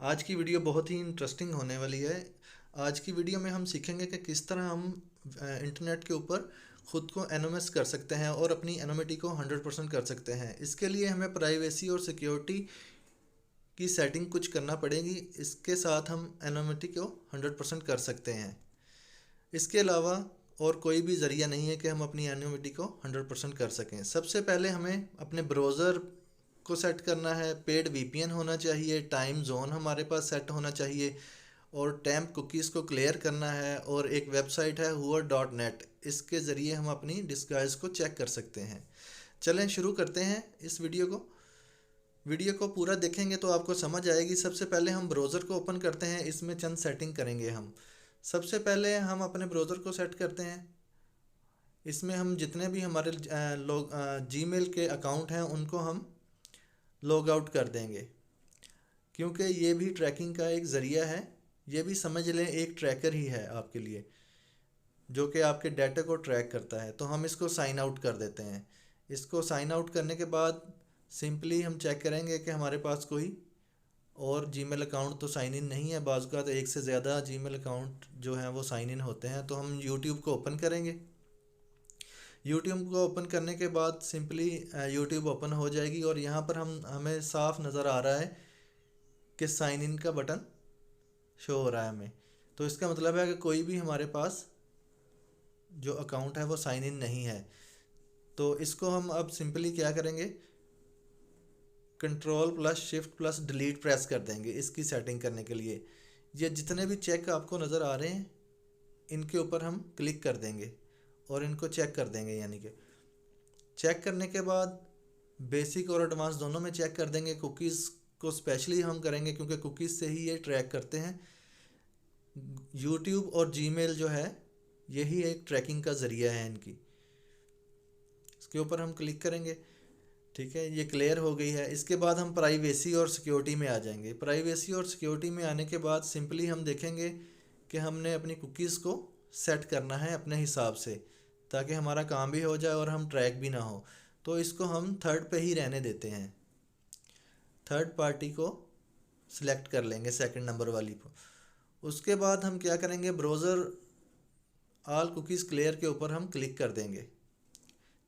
आज की वीडियो बहुत ही इंटरेस्टिंग होने वाली है। आज की वीडियो में हम सीखेंगे कि किस तरह हम इंटरनेट के ऊपर ख़ुद को एनोनिमस कर सकते हैं और अपनी एनोनिमिटी को 100% कर सकते हैं। इसके लिए हमें प्राइवेसी और सिक्योरिटी की सेटिंग कुछ करना पड़ेगी। इसके साथ हम एनोनिमिटी को 100% कर सकते हैं। इसके अलावा और कोई भी ज़रिया नहीं है कि हम अपनी एनोनिमिटी को 100% कर सकें। सबसे पहले हमें अपने ब्राउज़र को सेट करना है, पेड वीपीएन होना चाहिए, टाइम जोन हमारे पास सेट होना चाहिए और टैम्प कुकीज़ को क्लियर करना है, और एक वेबसाइट है hoover.net। इसके ज़रिए हम अपनी डिस्गाइज को चेक कर सकते हैं। चलें शुरू करते हैं इस वीडियो को पूरा देखेंगे तो आपको समझ आएगी। सबसे पहले हम ब्राउज़र को ओपन करते हैं, इसमें चंद सेटिंग करेंगे हम। सबसे पहले हम अपने ब्राउज़र को सेट करते हैं। इसमें हम जितने भी हमारे लोग जीमेल के अकाउंट हैं उनको हम लॉग आउट कर देंगे, क्योंकि ये भी ट्रैकिंग का एक ज़रिया है। ये भी समझ लें एक ट्रैकर ही है आपके लिए, जो कि आपके डाटा को ट्रैक करता है। तो हम इसको साइन आउट कर देते हैं। इसको साइन आउट करने के बाद सिंपली हम चेक करेंगे कि हमारे पास कोई और जीमेल अकाउंट तो साइन इन नहीं है। बाज़ का तो एक से ज़्यादा जीमेल अकाउंट जो हैं वो साइन इन होते हैं। तो हम यूट्यूब को ओपन करेंगे। यूट्यूब को ओपन करने के बाद सिंपली यूट्यूब ओपन हो जाएगी और यहाँ पर हमें साफ नज़र आ रहा है कि साइन इन का बटन शो हो रहा है हमें। तो इसका मतलब है कि कोई भी हमारे पास जो अकाउंट है वो साइन इन नहीं है। तो इसको हम अब सिंपली क्या करेंगे, Ctrl+Shift+Delete प्रेस कर देंगे इसकी सेटिंग करने के लिए। ये जितने भी चेक आपको नज़र आ रहे हैं इनके ऊपर हम क्लिक कर देंगे और इनको चेक कर देंगे। यानी कि चेक करने के बाद बेसिक और एडवांस दोनों में चेक कर देंगे। कुकीज़ को स्पेशली हम करेंगे क्योंकि कुकीज़ से ही ये ट्रैक करते हैं। यूट्यूब और जीमेल जो है यही एक ट्रैकिंग का ज़रिया है इनकी। इसके ऊपर हम क्लिक करेंगे। ठीक है, ये क्लियर हो गई है। इसके बाद हम प्राइवेसी और सिक्योरिटी में आ जाएंगे। प्राइवेसी और सिक्योरिटी में आने के बाद सिंपली हम देखेंगे कि हमने अपनी कुकीज़ को सेट करना है अपने हिसाब से, ताकि हमारा काम भी हो जाए और हम ट्रैक भी ना हो। तो इसको हम थर्ड पे ही रहने देते हैं। थर्ड पार्टी को सिलेक्ट कर लेंगे, सेकंड नंबर वाली को। उसके बाद हम क्या करेंगे, ब्राउज़र ऑल कुकीज़ क्लियर के ऊपर हम क्लिक कर देंगे।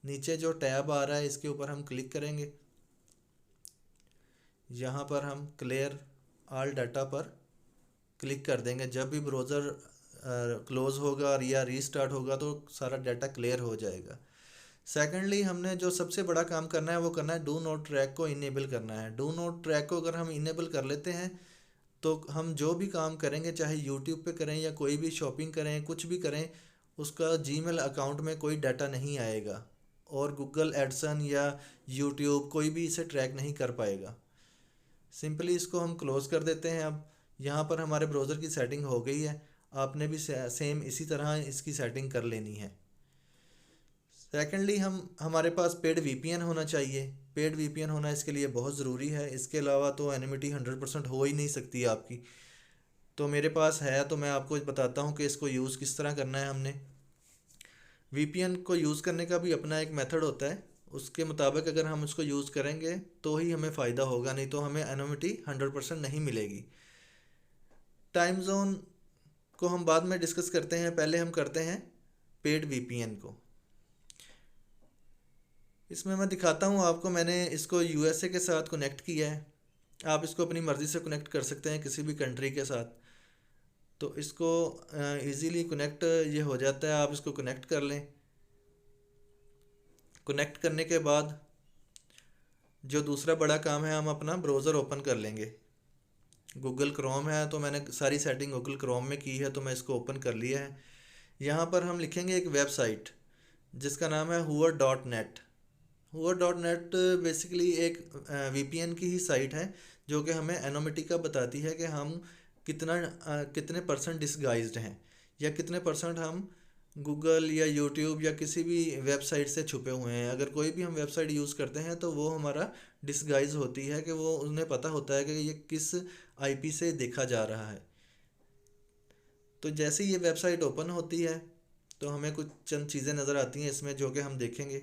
नीचे जो टैब आ रहा है इसके ऊपर हम क्लिक करेंगे। यहाँ पर हम क्लियर ऑल डाटा पर क्लिक कर देंगे। जब भी ब्राउज़र क्लोज़ होगा और या रीस्टार्ट होगा तो सारा डाटा क्लियर हो जाएगा। सेकेंडली हमने जो सबसे बड़ा काम करना है वो करना है डू नोट ट्रैक को इनेबल करना है। डू नोट ट्रैक को अगर हम इनेबल कर लेते हैं तो हम जो भी काम करेंगे, चाहे यूट्यूब पे करें या कोई भी शॉपिंग करें, कुछ भी करें, उसका जीमेल अकाउंट में कोई डाटा नहीं आएगा और गूगल एडसन या यूट्यूब कोई भी इसे ट्रैक नहीं कर पाएगा। सिंपली इसको हम क्लोज़ कर देते हैं। अब यहाँ पर हमारे ब्राउज़र की सेटिंग हो गई है। आपने भी सेम इसी तरह इसकी सेटिंग कर लेनी है। सेकेंडली हमारे पास पेड वीपीएन होना चाहिए। पेड वीपीएन होना इसके लिए बहुत ज़रूरी है। इसके अलावा तो एनोनिमिटी 100% हो ही नहीं सकती आपकी। तो मेरे पास है, तो मैं आपको बताता हूँ कि इसको यूज़ किस तरह करना है। हमने वीपीएन को यूज़ करने का भी अपना एक मेथड होता है। उसके मुताबिक अगर हम इसको यूज़ करेंगे तो ही हमें फ़ायदा होगा, नहीं तो हमें एनोनिमिटी 100% नहीं मिलेगी। टाइम जोन को हम बाद में डिस्कस करते हैं, पहले हम करते हैं पेड वीपीएन को। इसमें मैं दिखाता हूँ आपको। मैंने इसको यूएसए के साथ कनेक्ट किया है। आप इसको अपनी मर्ज़ी से कनेक्ट कर सकते हैं किसी भी कंट्री के साथ। तो इसको इजीली कनेक्ट ये हो जाता है। आप इसको कनेक्ट कर लें। कनेक्ट करने के बाद जो दूसरा बड़ा काम है, हम अपना ब्राउज़र ओपन कर लेंगे। गूगल क्रोम है तो मैंने सारी सेटिंग गूगल क्रोम में की है, तो मैं इसको ओपन कर लिया है। यहाँ पर हम लिखेंगे एक वेबसाइट जिसका नाम है hoover.net। hoover.net बेसिकली एक वीपीएन की ही साइट है जो कि हमें एनोनिमिटी का बताती है कि हम कितने परसेंट डिसगाइज्ड हैं या कितने परसेंट हम गूगल या यूट्यूब या किसी भी वेबसाइट से छुपे हुए हैं। अगर कोई भी हम वेबसाइट यूज़ करते हैं तो वो हमारा डिसगाइज होती है कि वो उन्हें पता होता है कि ये किस आईपी से देखा जा रहा है। तो जैसे ही ये वेबसाइट ओपन होती है तो हमें कुछ चंद चीज़ें नज़र आती हैं इसमें, जो कि हम देखेंगे।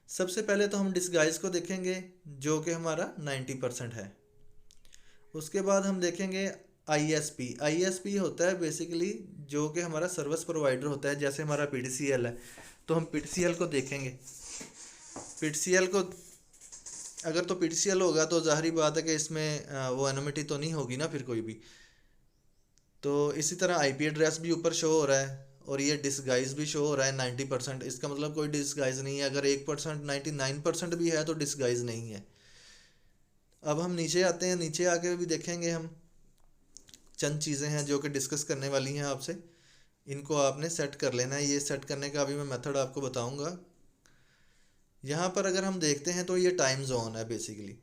सबसे पहले तो हम डिसगाइज को देखेंगे जो कि हमारा 90% है। उसके बाद हम देखेंगे आईएसपी। आईएसपी होता है बेसिकली जो कि हमारा सर्विस प्रोवाइडर होता है, जैसे हमारा पीटीसीएल है, तो हम पीटीसीएल को देखेंगे। पीटीसीएल को अगर तो पीटीसीएल होगा तो ज़ाहिरी बात है कि इसमें वो एनोमिटी तो नहीं होगी ना फिर कोई भी। तो इसी तरह आईपी एड्रेस भी ऊपर शो हो रहा है और ये डिसगाइज भी शो हो रहा है 90%। इसका मतलब कोई डिसगाइज नहीं है। अगर 1% 99% भी है तो डिसगाइज नहीं है। अब हम नीचे आते हैं, नीचे आके भी देखेंगे हम चंद चीज़ें हैं जो कि डिस्कस करने वाली हैं आपसे। इनको आपने सेट कर लेना है। ये सेट करने का अभी मैं मेथड आपको बताऊंगा। यहाँ पर अगर हम देखते हैं तो ये टाइम जोन है बेसिकली।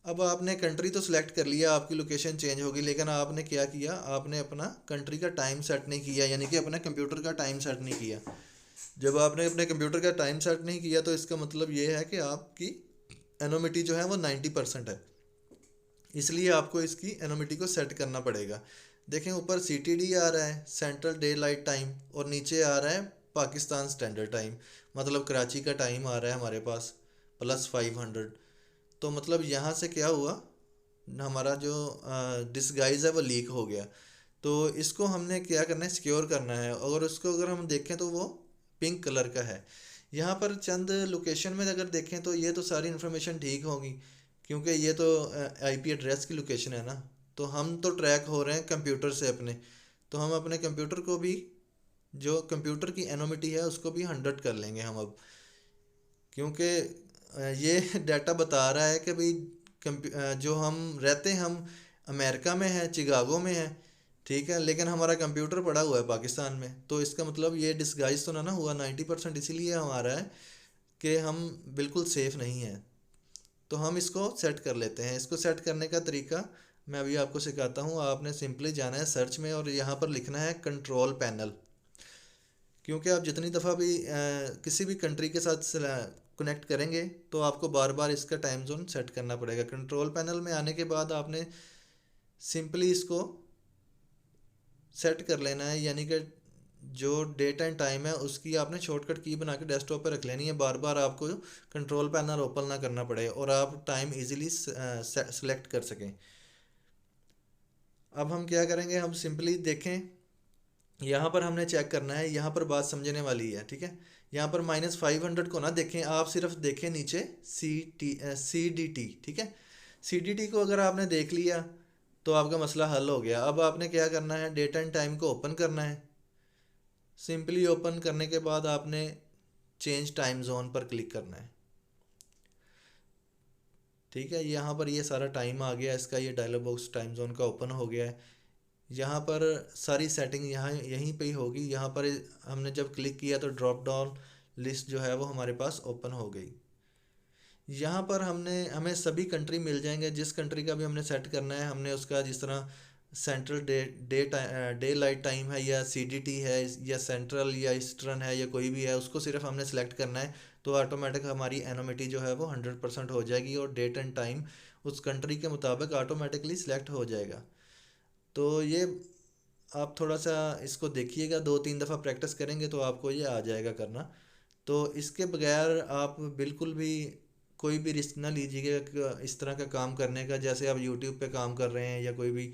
अब आपने कंट्री तो सिलेक्ट कर लिया, आपकी लोकेशन चेंज होगी, लेकिन आपने क्या किया, आपने अपना कंट्री का टाइम सेट नहीं किया, यानी कि अपने कंप्यूटर का टाइम सेट नहीं किया। जब आपने अपने कंप्यूटर का टाइम सेट नहीं किया तो इसका मतलब ये है कि आपकी एनोमिटी जो है वो 90% है। इसलिए आपको इसकी एनोमिटी को सेट करना पड़ेगा। देखें ऊपर CTD आ रहा है, सेंट्रल डे लाइट टाइम, और नीचे आ रहा है पाकिस्तान स्टैंडर्ड टाइम, मतलब कराची का टाइम आ रहा है हमारे पास +500। तो मतलब यहाँ से क्या हुआ, हमारा जो डिस्गाइज है वो लीक हो गया। तो इसको हमने क्या करना है, सिक्योर करना है। और उसको अगर हम देखें तो वो पिंक कलर का है। यहाँ पर चंद लोकेशन में अगर देखें तो ये तो सारी इन्फॉर्मेशन ठीक होगी, क्योंकि ये तो आईपी एड्रेस की लोकेशन है ना। तो हम तो ट्रैक हो रहे हैं कंप्यूटर से अपने, तो हम अपने कंप्यूटर को भी, जो कंप्यूटर की एनोमिटी है उसको भी 100 कर लेंगे हम अब। क्योंकि ये डाटा बता रहा है कि भाई जो हम रहते हैं, हम अमेरिका में हैं, चिकागो में हैं, ठीक है, लेकिन हमारा कंप्यूटर पड़ा हुआ है पाकिस्तान में। तो इसका मतलब ये डिस्गाइज तो ना हुआ 90%, इसीलिए हमारा है कि हम बिल्कुल सेफ़ नहीं हैं। तो हम इसको सेट कर लेते हैं। इसको सेट करने का तरीका मैं अभी आपको सिखाता हूँ। आपने सिंपली जाना है सर्च में और यहाँ पर लिखना है कंट्रोल पैनल। क्योंकि आप जितनी दफ़ा भी किसी भी कंट्री के साथ कनेक्ट करेंगे तो आपको बार बार इसका टाइम जोन सेट करना पड़ेगा। कंट्रोल पैनल में आने के बाद आपने सिंपली इसको सेट कर लेना है, यानी कि जो डेट एंड टाइम है उसकी आपने शॉर्टकट की बना के डेस्कटॉप पर रख लेनी है। बार बार आपको कंट्रोल पैनल ओपन ना करना पड़े और आप टाइम इजीली सेलेक्ट कर सकें। अब हम क्या करेंगे, हम सिंपली देखें, यहाँ पर हमने चेक करना है। यहाँ पर बात समझने वाली है, ठीक है। यहाँ पर -500 को ना देखें आप, सिर्फ देखें नीचे CDT, ठीक है। CDT को अगर आपने देख लिया तो आपका मसला हल हो गया। अब आपने क्या करना है, डेट एंड टाइम को ओपन करना है। सिंपली ओपन करने के बाद आपने चेंज टाइम जोन पर क्लिक करना है, ठीक है। यहाँ पर ये सारा टाइम आ गया इसका, ये डायलॉग बॉक्स टाइम जोन का ओपन हो गया है। यहाँ पर सारी सेटिंग यहाँ यहीं पे ही होगी। यहाँ पर हमने जब क्लिक किया तो ड्रॉप डाउन लिस्ट जो है वो हमारे पास ओपन हो गई। यहाँ पर हमें सभी कंट्री मिल जाएंगे, जिस कंट्री का भी हमने सेट करना है। हमने उसका जिस तरह सेंट्रल डे लाइट टाइम है, या CDT है, या सेंट्रल या ईस्टर्न है, या कोई भी है, उसको सिर्फ हमने सेलेक्ट करना है। तो ऑटोमेटिक हमारी एनोमिटी जो है वो 100% हो जाएगी और डेट एंड टाइम उस कंट्री के मुताबिक ऑटोमेटिकली सिलेक्ट हो जाएगा। तो ये आप थोड़ा सा इसको देखिएगा, 2-3 दफ़ा प्रैक्टिस करेंगे तो आपको ये आ जाएगा करना। तो इसके बगैर आप बिल्कुल भी कोई भी रिस्क ना लीजिएगा इस तरह का काम करने का। जैसे आप यूट्यूब पे काम कर रहे हैं या कोई भी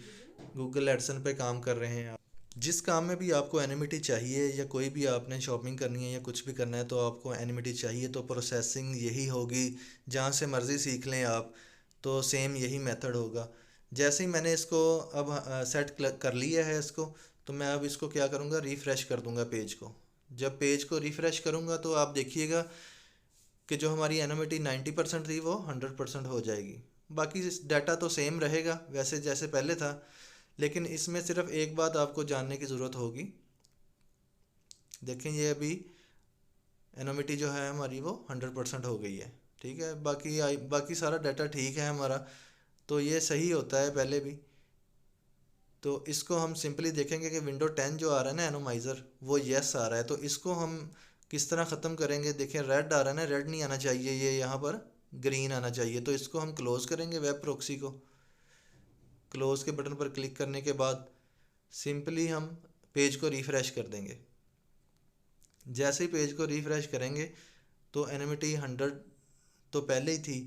गूगल एडसन पे काम कर रहे हैं, जिस काम में भी आपको एनिमिटी चाहिए, या कोई भी आपने शॉपिंग करनी है या कुछ भी करना है तो आपको एनिमिटी चाहिए, तो प्रोसेसिंग यही होगी। जहाँ से मर्ज़ी सीख लें आप, तो सेम यही मेथड होगा। जैसे ही मैंने इसको अब सेट कर लिया है इसको, तो मैं अब इसको क्या करूँगा, रिफ़्रेश कर दूँगा पेज को। जब पेज को रिफ़्रेश करूँगा तो आप देखिएगा कि जो हमारी एनोमिटी 90% थी वो 100% हो जाएगी। बाकी डाटा तो सेम रहेगा वैसे जैसे पहले था, लेकिन इसमें सिर्फ एक बात आपको जानने की ज़रूरत होगी। देखें ये अभी एनोमिटी जो है हमारी वो 100% हो गई है, ठीक है। बाकी सारा डाटा ठीक है हमारा, तो ये सही होता है पहले भी। तो इसको हम सिंपली देखेंगे कि विंडो 10 जो आ रहा है ना एनोमाइज़र, वो येस आ रहा है। तो इसको हम किस तरह ख़त्म करेंगे, देखें रेड आ रहा है ना, रेड नहीं आना चाहिए, ये यहाँ पर ग्रीन आना चाहिए। तो इसको हम क्लोज़ करेंगे, वेब प्रोक्सी को क्लोज़ के बटन पर क्लिक करने के बाद सिंपली हम पेज को रिफ़्रेश कर देंगे। जैसे ही पेज को रिफ़्रेश करेंगे तो एनोमिटी 100 तो पहले ही थी,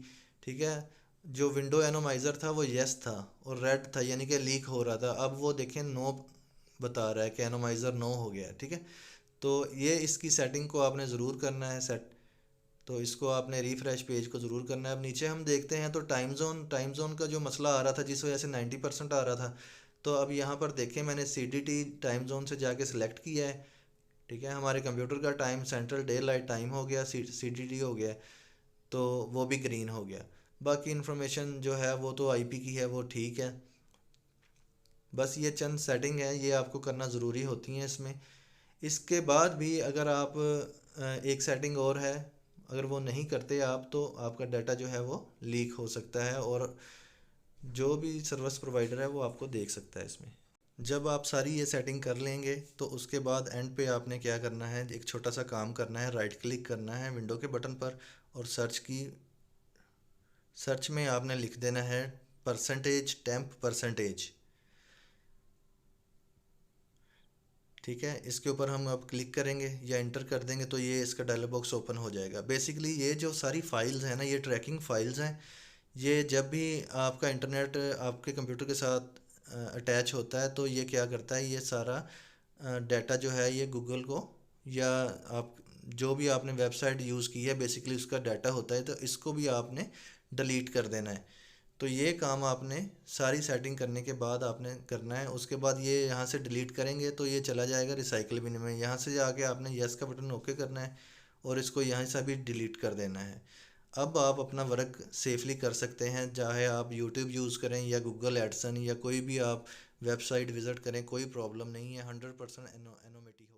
ठीक है, जो विंडो एनोमाइज़र था वो यस था और रेड था, यानी कि लीक हो रहा था। अब वो देखें नो बता रहा है कि एनोमाइज़र नो हो गया है, ठीक है। तो ये इसकी सेटिंग को आपने ज़रूर करना है सेट। तो इसको आपने रिफ़्रेश पेज को ज़रूर करना है। अब नीचे हम देखते हैं तो टाइम जोन का जो मसला आ रहा था जिस वजह से 90% आ रहा था, तो अब यहाँ पर देखें मैंने CDT टाइम जोन से जाके सिलेक्ट किया है, ठीक है। हमारे कंप्यूटर का time central day light time हो गया, CDT हो गया, तो वो भी ग्रीन हो गया। बाकी इन्फॉर्मेशन जो है वो तो IP की है, वो ठीक है। बस ये चंद सेटिंग है, ये आपको करना ज़रूरी होती हैं इसमें। इसके बाद भी अगर आप एक सेटिंग और है, अगर वो नहीं करते आप तो आपका डाटा जो है वो लीक हो सकता है और जो भी सर्विस प्रोवाइडर है वो आपको देख सकता है इसमें। जब आप सारी ये सेटिंग कर लेंगे तो उसके बाद एंड पे आपने क्या करना है, एक छोटा सा काम करना है, राइट क्लिक करना है विंडो के बटन पर और सर्च में आपने लिख देना है %temp%। ठीक है, इसके ऊपर हम अब क्लिक करेंगे या इंटर कर देंगे तो ये इसका डायलॉग बॉक्स ओपन हो जाएगा। बेसिकली ये जो सारी फाइल्स हैं ना, ये ट्रैकिंग फाइल्स हैं। ये जब भी आपका इंटरनेट आपके कंप्यूटर के साथ अटैच होता है तो ये क्या करता है, ये सारा डाटा जो है ये गूगल को, या आप जो भी आपने वेबसाइट यूज़ की है बेसिकली उसका डाटा होता है, तो इसको भी आपने डिलीट कर देना है। तो ये काम आपने सारी सेटिंग करने के बाद आपने करना है। उसके बाद ये यहाँ से डिलीट करेंगे तो ये चला जाएगा रिसाइकल बिन में। यहाँ से जाके आपने यस का बटन ओके करना है और इसको यहाँ से भी डिलीट कर देना है। अब आप अपना वर्क सेफली कर सकते हैं, चाहे आप यूट्यूब यूज़ करें या गूगल एडसन या कोई भी आप वेबसाइट विज़िट करें, कोई प्रॉब्लम नहीं है। 100% एनोमेटी हो।